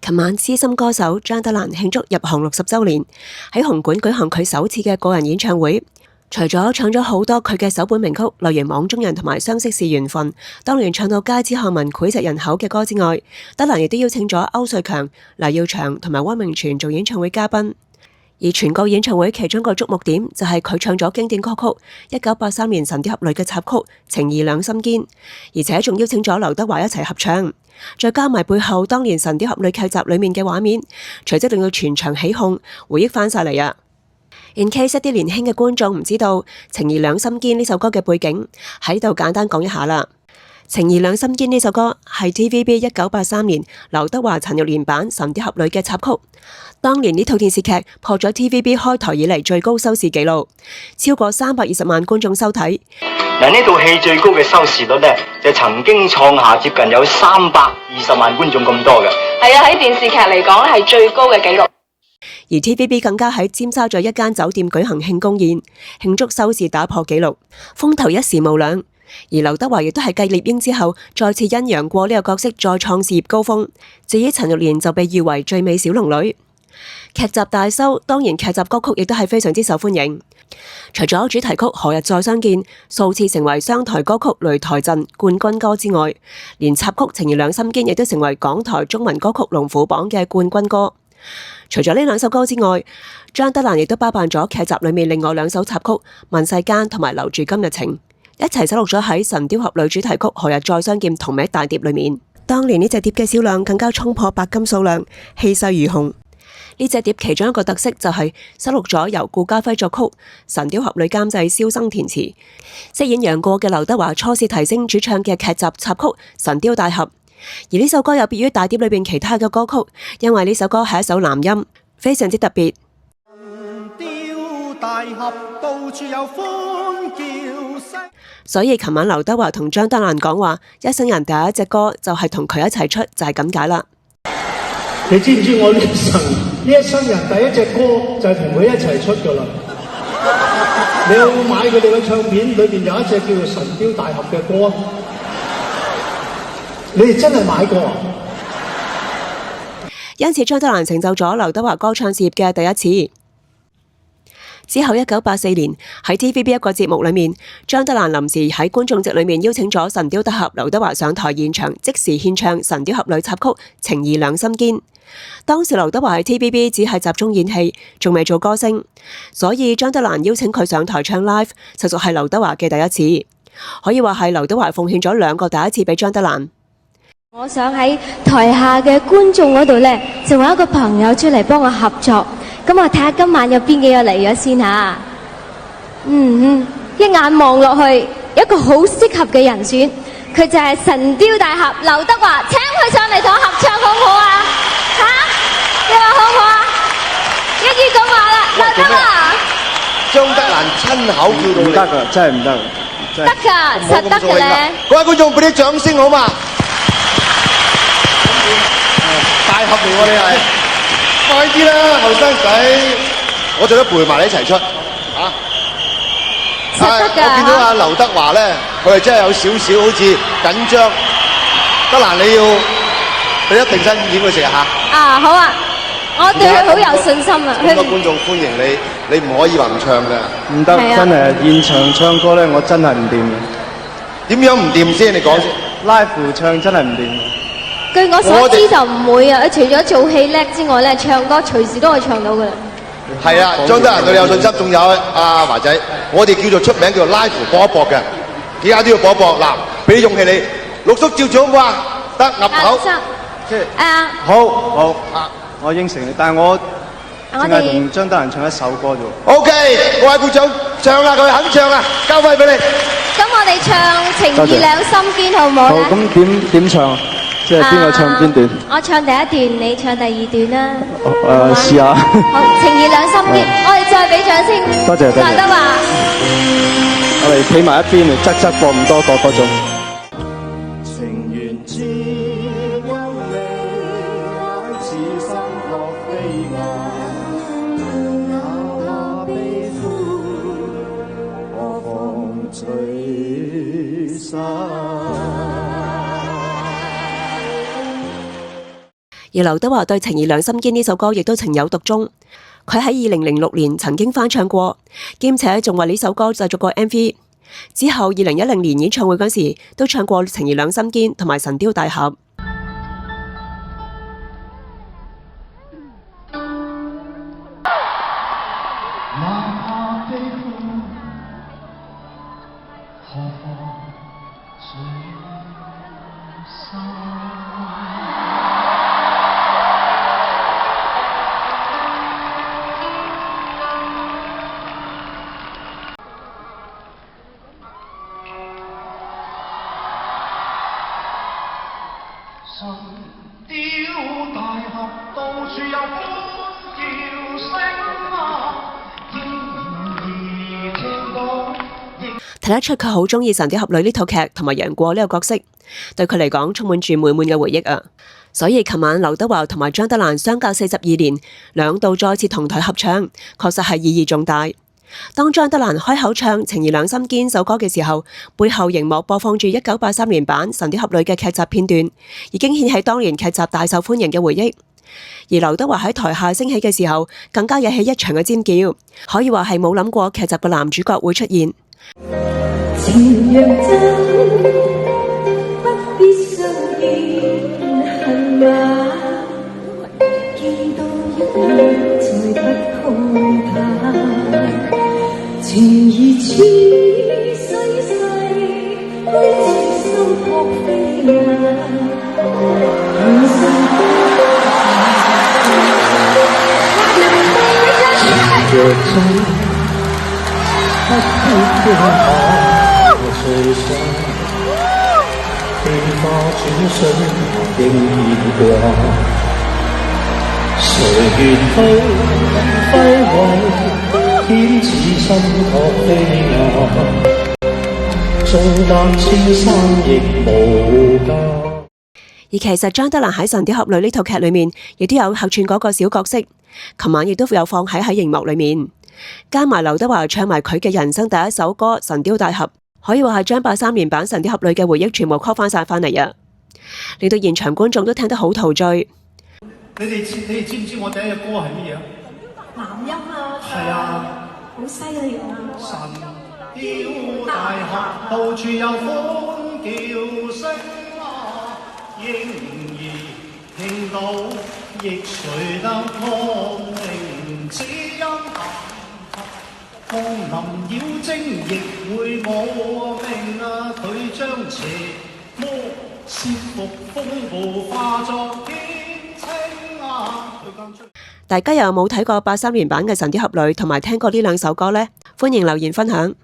琴晚資深歌手張德蘭慶祝入行60週年，喺紅館舉行佢首次嘅個人演唱會。除咗唱咗好多佢嘅首本名曲，例如《網中人》同埋《相識是緣分》，當年唱到街知巷聞膾炙人口嘅歌之外，德蘭亦都邀請咗歐瑞強、黎耀祥同埋汪明荃做演唱會嘉賓。而全個演唱會其中一個矚目點就係佢唱咗經典歌曲1983年神雕俠侶嘅插曲《情義兩心堅》，而且仲邀請咗劉德華一齊合唱，再加埋背後當年神雕俠侶劇集裏面嘅畫面，隨即令到全場起哄，回憶翻晒嚟啊！In case 一啲年輕嘅觀眾唔知道《情義兩心堅》呢首歌嘅背景，喺度簡單講一下啦。《情義兩心堅》呢首歌係 TVB 1983年劉德華、陳玉蓮版《神雕俠侶》嘅插曲。當年呢套電視劇破咗 TVB 開台以嚟最高收視紀錄，超過320萬觀眾收睇。嗱，呢套戲最高嘅收視率呢，就曾經創下接近有320萬觀眾咁多嘅。係啊，喺電視劇嚟講咧係最高嘅紀錄。而 TVB 更加喺尖沙咀一間酒店舉行慶功宴，慶祝收視打破紀錄，風頭一時無兩。而劉德華亦都係繼獵鷹之後，再次因楊過呢個角色再創事業高峰。至於陳玉蓮就被譽為最美小龍女。劇集大收，當然劇集歌曲亦都係非常之受歡迎。除咗主題曲《何日再相見》數次成為商台歌曲擂台陣冠軍歌之外，連插曲《情義兩心堅》亦都成為港台中文歌曲龍虎榜嘅冠軍歌。除咗呢兩首歌之外，張德蘭亦都包辦咗劇集裏面另外兩首插曲《問世間》同埋《留住今日情》，一齊收錄咗喺《神雕俠侶》主題曲《何日再相見》同名大碟裏面。當年呢隻碟嘅銷量更加衝破白金數量，氣勢如虹。呢隻碟其中一個特色就係收錄咗由顧嘉輝作曲、神雕俠侶監製蕭生填詞，飾演楊過嘅劉德華初試提升主唱嘅劇集插曲《神雕大俠》。而呢首歌有別於大碟裏邊其他嘅歌曲，因為呢首歌係一首男音，非常之特別。神雕大俠到處有歡叫聲。所以琴晚劉德華同張德蘭講話，一生人第一隻歌就係同佢一齊出，就係咁解啦。你知唔知我呢一生人第一隻歌就係同佢一齊出噶啦？你有冇買佢哋嘅唱片？裏邊有一隻叫做《神雕大俠》嘅歌，你哋真係買過啊？因此張德蘭成就咗劉德華歌唱事業嘅第一次。之後1984年喺 TVB 一個節目裏面，張德蘭臨時喺觀眾席裏面邀請咗神雕大俠劉德華上台現場，即時獻唱《神雕俠侶》插曲《情義兩心堅》。當時劉德華喺 TVB 只係集中演戲，仲未做歌星，所以張德蘭邀請佢上台唱 live， 實屬係劉德華嘅第一次。可以話係劉德華奉獻咗兩個第一次俾張德蘭。我想喺台下嘅觀眾嗰度呢，就揾一個朋友出嚟幫我合作。咁我睇下今晚有邊幾個嚟咗先嚇。一眼望落去，一個好適合嘅人選，佢就係神雕大俠劉德華，請佢上嚟同我合唱好唔好啊？嚇，你話好唔好啊？一於咁話啦，劉德華。張德蘭親口叫到你，唔得㗎，真係唔得。得㗎，實得㗎咧。各位觀眾俾啲掌聲好嘛？大俠嚟喎你係，快啲啦後生仔，我仲要陪埋你一齊出嚇。實得㗎。我見到阿劉德華咧，佢係真係有少少好似緊張。德蘭你要俾一定身演佢食下。啊好啊，我對佢好有信心啊。咁多觀眾歡迎你，你唔可以話唔唱㗎。唔得，真係現場唱歌咧，我真係唔掂嘅。點樣唔掂先？你講先。live 唱真係唔掂。據我所知就唔會啊！除咗做戲叻之外咧，唱歌隨時都可以唱到噶啦。係啊，張德蘭對你有信心，仲有阿華仔，我哋叫做出名叫做 live 搏一搏嘅，而家都要搏一搏。嗱，俾啲勇氣你，陸叔照做好唔好啊？得，岌頭。即係。好，我應承你，但係我淨係同張德蘭唱一首歌啫。OK，各位鼓掌，唱啦，佢肯唱啦，交返俾你。咁我哋唱《情義兩心堅》好唔好咧？好，咁點唱？即係邊個唱邊段？我唱第一段，你唱第二段啦。試下。好，《情義兩心堅》，我哋再俾掌聲。多謝。劉德華。我哋企埋一邊嚟，側播唔多個嗰種。情緣至優美，乃似心樂飛雁，哪怕悲歡，何妨隨心。而劉德華對《情義兩心堅》呢首歌亦都情有獨鍾，佢喺2006年曾經翻唱過，兼且仲為呢首歌製作過 MV。之後2010年演唱會嗰時都唱過《情義兩心堅》同埋《神雕大俠》。神雕大俠到處有歡叫聲啊，應兒聽到。睇得出佢好鍾意《神雕俠侶》呢套劇同埋楊過呢個角色，對佢嚟講充滿住滿滿嘅回憶啊！所以琴晚劉德華同埋張德蘭相隔42年，兩度再次同台合唱，確實係意義重大。當張德蘭開口唱《情義兩心堅》首歌嘅時候，背後熒幕播放住1983年版《神雕俠侶》嘅劇集片段，已經掀起當年劇集大受歡迎嘅回憶。而劉德華喺台下升起嘅時候，更加引起一場嘅尖叫，可以話係冇諗過劇集嘅男主角會出現。情若真，不必相見恨晚，見到一眼再不開談，情義似細細，好似心撲飛眼，願生若真。不必驚怕隨上，地化轉瞬應牽掛，誰願都揮霍，偏似心撲飛眼，縱擔千山亦無價。而其實張德蘭喺《神雕俠侶》呢套劇裏面，亦都有客串嗰個小角色，琴晚亦都有放喺熒幕裏面。加埋劉德華唱埋佢嘅人生第一首歌《神雕大俠》，可以話係將83年版《神雕俠侶》嘅回憶全部 call 翻晒翻嚟啊！令到現場觀眾都聽得好陶醉。你哋知唔知我第一隻歌係乜嘢？男音啊，係啊，好犀利啊！神雕大俠到處有歡叫聲啊，嬰兒聽到亦誰得安寧之音。降臨妖精亦會冇命啊！佢將邪魔攝伏風暴化作天青啊！大家又有冇睇過83年版嘅《神雕俠侶》同埋聽過呢兩首歌呢？歡迎留言分享。